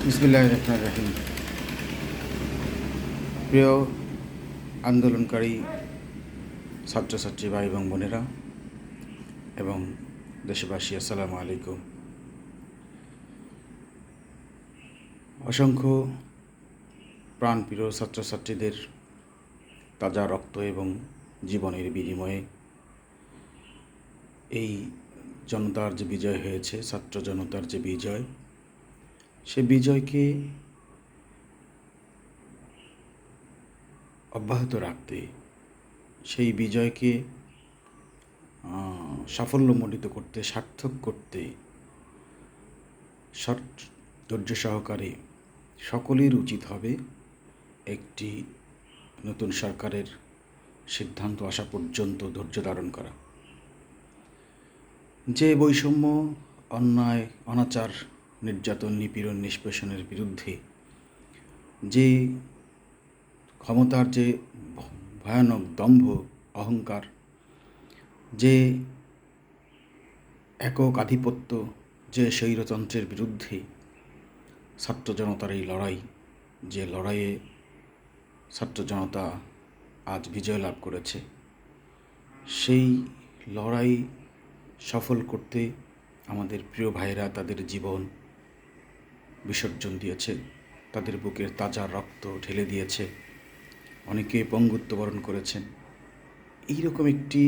বিসমিল্লাহির রহমানির রহিম। প্রিয় আন্দোলনকারী ছাত্রছাত্রী ভাই এবং বোনেরা এবং দেশবাসী, আসসালামু আলাইকুম। অসংখ্য প্রাণপ্রিয় ছাত্রছাত্রীদের তাজা রক্ত এবং জীবনের বিনিময়ে এই জনতার যে বিজয় হয়েছে, ছাত্র জনতার যে বিজয়, সে বিজয়কে অব্যাহত রাখতে, সেই বিজয়কে সাফল্যমণ্ডিত করতে, সার্থক করতে ধৈর্য সহকারে সকলের উচিত হবে একটি নতুন সরকারের সিদ্ধান্ত আসা পর্যন্ত ধৈর্য ধারণ করা। যে বৈষম্য, অন্যায়, অনাচার, নির্যাতন, নিপীড়ন, নিষ্পেষণের বিরুদ্ধে যে ক্ষমতার যে ভয়ানক দম্ভ, অহংকার, যে একক আধিপত্য, যে স্বৈরতন্ত্রের বিরুদ্ধে ছাত্র জনতার এই লড়াই, যে লড়াইয়ে ছাত্র জনতা আজ বিজয় লাভ করেছে, সেই লড়াই সফল করতে আমাদের প্রিয় ভাইরা তাদের জীবন বিসর্জন দিয়েছে, তাদের বুকের তাজা রক্ত ঢেলে দিয়েছে, অনেকে পঙ্গুত্ব বরণ করেছেন। এইরকম একটি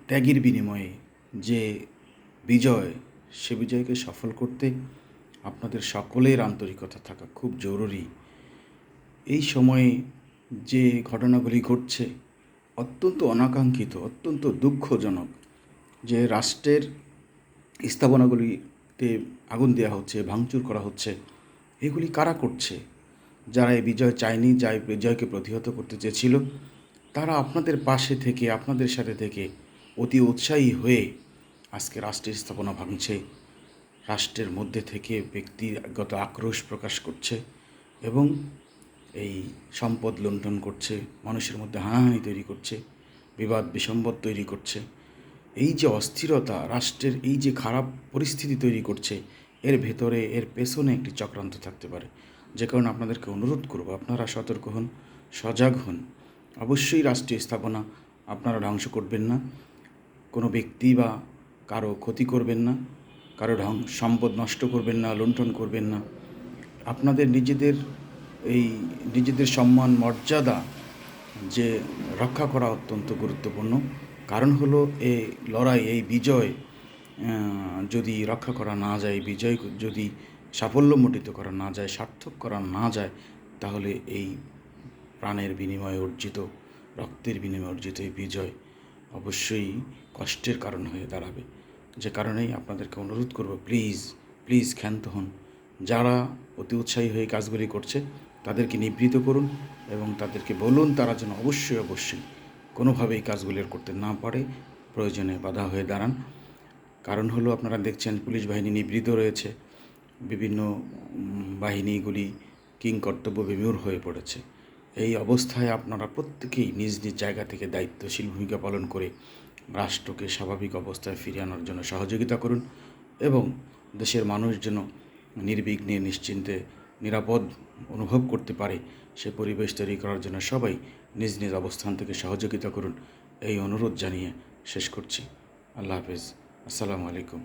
ত্যাগের বিনিময়ে যে বিজয়, সে বিজয়কে সফল করতে আপনাদের সকলের আন্তরিকতা থাকা খুব জরুরি। এই সময়ে যে ঘটনাগুলি ঘটছে অত্যন্ত অনাকাঙ্ক্ষিত, অত্যন্ত দুঃখজনক। যে রাষ্ট্রের স্থাপনাগুলিতে আগুন দেওয়া হচ্ছে, ভাঙচুর করা হচ্ছে, এগুলি কারা করছে? যারা এই বিজয় চায়নি, যা এই বিজয়কে প্রতিহত করতে চেয়েছিল, তারা আপনাদের পাশে থেকে, আপনাদের সাথে থেকে অতি উৎসাহী হয়ে আজকে রাষ্ট্রের স্থাপনা ভাঙছে, রাষ্ট্রের মধ্যে থেকে ব্যক্তিগত আক্রোশ প্রকাশ করছে এবং এই সম্পদ লুণ্ঠন করছে, মানুষের মধ্যে হানাহানি তৈরি করছে, বিবাদ বিসম্বাদ তৈরি করছে। এই যে অস্থিরতা, রাষ্ট্রের এই যে খারাপ পরিস্থিতি তৈরি করছে, এর ভেতরে, এর পেছনে একটি চক্রান্ত থাকতে পারে। যে কারণে আপনাদেরকে অনুরোধ করব, আপনারা সতর্ক হন, সজাগ হন। অবশ্যই রাষ্ট্রীয় স্থাপনা আপনারা ধ্বংস করবেন না, কোনো ব্যক্তি বা কারো ক্ষতি করবেন না, কারো সম্পদ নষ্ট করবেন না, লুণ্ঠন করবেন না। আপনাদের নিজেদের সম্মান, মর্যাদা যে রক্ষা করা অত্যন্ত গুরুত্বপূর্ণ। কারণ হলো এই লড়াই, এই বিজয় যদি রক্ষা করা না যায়, বিজয় যদি সাফল্যমণ্ডিত করা না যায়, সার্থক করা না যায়, তাহলে এই প্রাণের বিনিময়ে অর্জিত, রক্তের বিনিময়ে অর্জিত এই বিজয় অবশ্যই কষ্টের কারণ হয়ে দাঁড়াবে। যে কারণেই আপনাদেরকে অনুরোধ করব, প্লিজ ক্ষান্ত হন। যারা অতি উৎসাহী হয়ে কাজগুলি করছে তাদেরকে নিবৃত করুন এবং তাদেরকে বলুন তারা যেন অবশ্যই কোনোভাবেই কাজগুলি করতে না পারে, প্রয়োজনে বাধা হয়ে দাঁড়ান। কারণ হলো, আপনারা দেখছেন পুলিশ বাহিনী নিবৃত রয়েছে, বিভিন্ন বাহিনীগুলি কিংকর্তব্য বিমূঢ় হয়ে পড়েছে। এই অবস্থায় আপনারা প্রত্যেকেই নিজ নিজ জায়গা থেকে দায়িত্বশীল ভূমিকা পালন করে রাষ্ট্রকে স্বাভাবিক অবস্থায় ফিরিয়ে আনার জন্য সহযোগিতা করুন এবং দেশের মানুষ যেন নির্বিঘ্নে, নিশ্চিন্তে, নিরাপদ অনুভব করতে পারে, সে পরিবেশ তৈরি করার জন্য সবাই নিজ নিজ অবস্থান থেকে সহযোগিতা করুন। এই অনুরোধ জানিয়ে শেষ করছি। আল্লাহ হাফেজ। আসসালামু আলাইকুম।